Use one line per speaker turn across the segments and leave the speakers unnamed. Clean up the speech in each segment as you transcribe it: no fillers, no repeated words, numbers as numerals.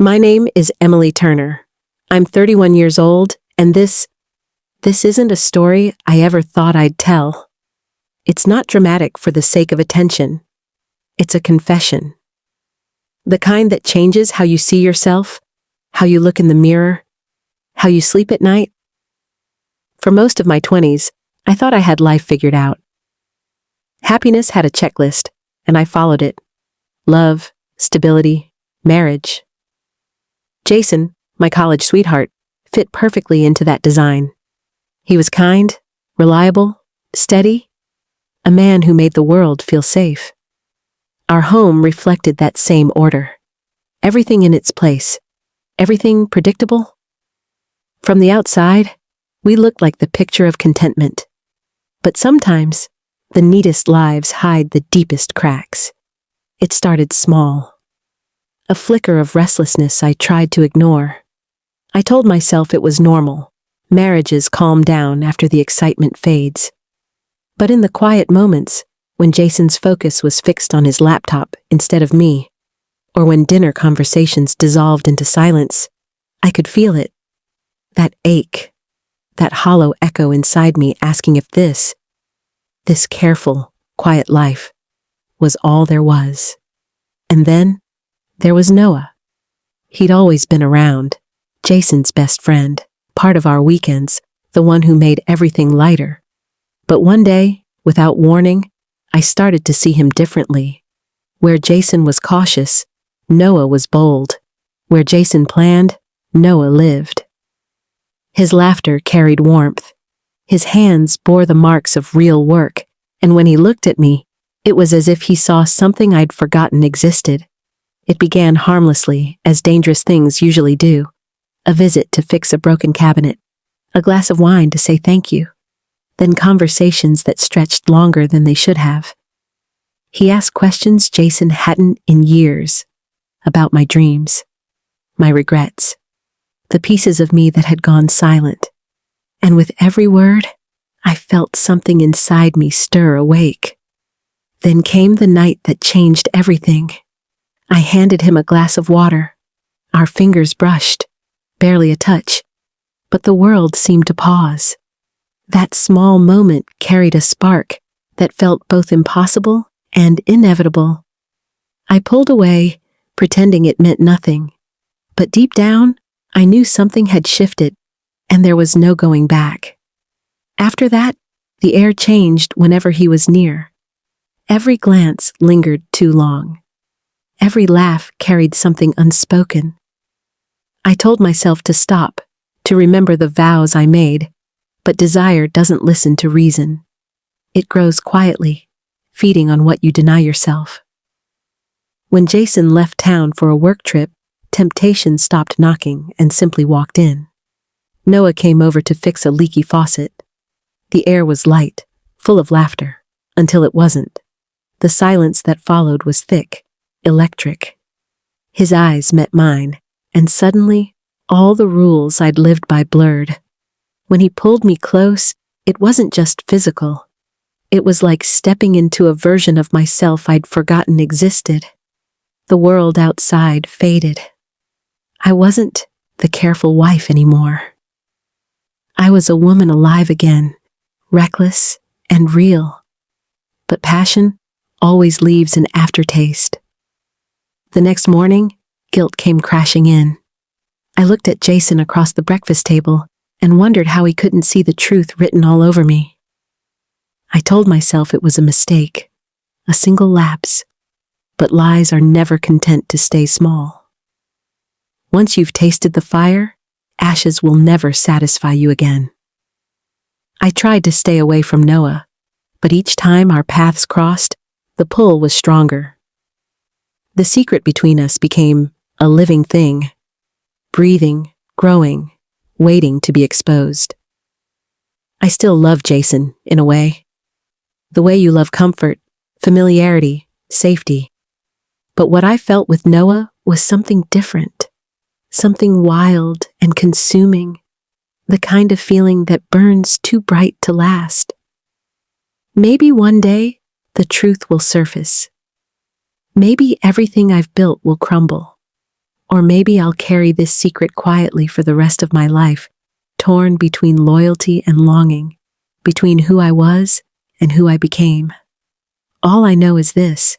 My name is Emily Turner. I'm 31 years old, and this isn't a story I ever thought I'd tell. It's not dramatic for the sake of attention. It's a confession. The kind that changes how you see yourself, how you look in the mirror, how you sleep at night. For most of my 20s, I thought I had life figured out. Happiness had a checklist, and I followed it. Love, stability, marriage. Jason, my college sweetheart, fit perfectly into that design. He was kind, reliable, steady, a man who made the world feel safe. Our home reflected that same order. Everything in its place. Everything predictable. From the outside, we looked like the picture of contentment. But sometimes, the neatest lives hide the deepest cracks. It started small. A flicker of restlessness I tried to ignore. I told myself it was normal. Marriages calm down after the excitement fades. But in the quiet moments, when Jason's focus was fixed on his laptop instead of me, or when dinner conversations dissolved into silence, I could feel it. That ache, that hollow echo inside me asking if this careful, quiet life, was all there was. And then, there was Noah. He'd always been around, Jason's best friend, part of our weekends, the one who made everything lighter. But one day, without warning, I started to see him differently. Where Jason was cautious, Noah was bold. Where Jason planned, Noah lived. His laughter carried warmth. His hands bore the marks of real work, and when he looked at me, it was as if he saw something I'd forgotten existed. It began harmlessly, as dangerous things usually do. A visit to fix a broken cabinet, a glass of wine to say thank you, then conversations that stretched longer than they should have. He asked questions Jason hadn't in years, about my dreams, my regrets, the pieces of me that had gone silent. And with every word, I felt something inside me stir awake. Then came the night that changed everything. I handed him a glass of water. Our fingers brushed, barely a touch, but the world seemed to pause. That small moment carried a spark that felt both impossible and inevitable. I pulled away, pretending it meant nothing. But deep down, I knew something had shifted, and there was no going back. After that, the air changed whenever he was near. Every glance lingered too long. Every laugh carried something unspoken. I told myself to stop, to remember the vows I made, but desire doesn't listen to reason. It grows quietly, feeding on what you deny yourself. When Jason left town for a work trip, temptation stopped knocking and simply walked in. Noah came over to fix a leaky faucet. The air was light, full of laughter, until it wasn't. The silence that followed was thick, electric. His eyes met mine, and suddenly, all the rules I'd lived by blurred. When he pulled me close, it wasn't just physical. It was like stepping into a version of myself I'd forgotten existed. The world outside faded. I wasn't the careful wife anymore. I was a woman alive again, reckless and real. But passion always leaves an aftertaste. The next morning, guilt came crashing in. I looked at Jason across the breakfast table and wondered how he couldn't see the truth written all over me. I told myself it was a mistake, a single lapse, but lies are never content to stay small. Once you've tasted the fire, ashes will never satisfy you again. I tried to stay away from Noah, but each time our paths crossed, the pull was stronger. The secret between us became a living thing, breathing, growing, waiting to be exposed. I still love Jason, in a way. The way you love comfort, familiarity, safety. But what I felt with Noah was something different, something wild and consuming, the kind of feeling that burns too bright to last. Maybe one day, the truth will surface. Maybe everything I've built will crumble. Or maybe I'll carry this secret quietly for the rest of my life, torn between loyalty and longing, between who I was and who I became. All I know is this: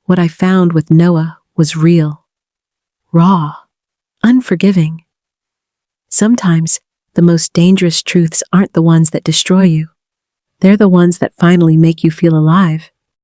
what I found with Noah was real, raw, unforgiving. Sometimes the most dangerous truths aren't the ones that destroy you. They're the ones that finally make you feel alive.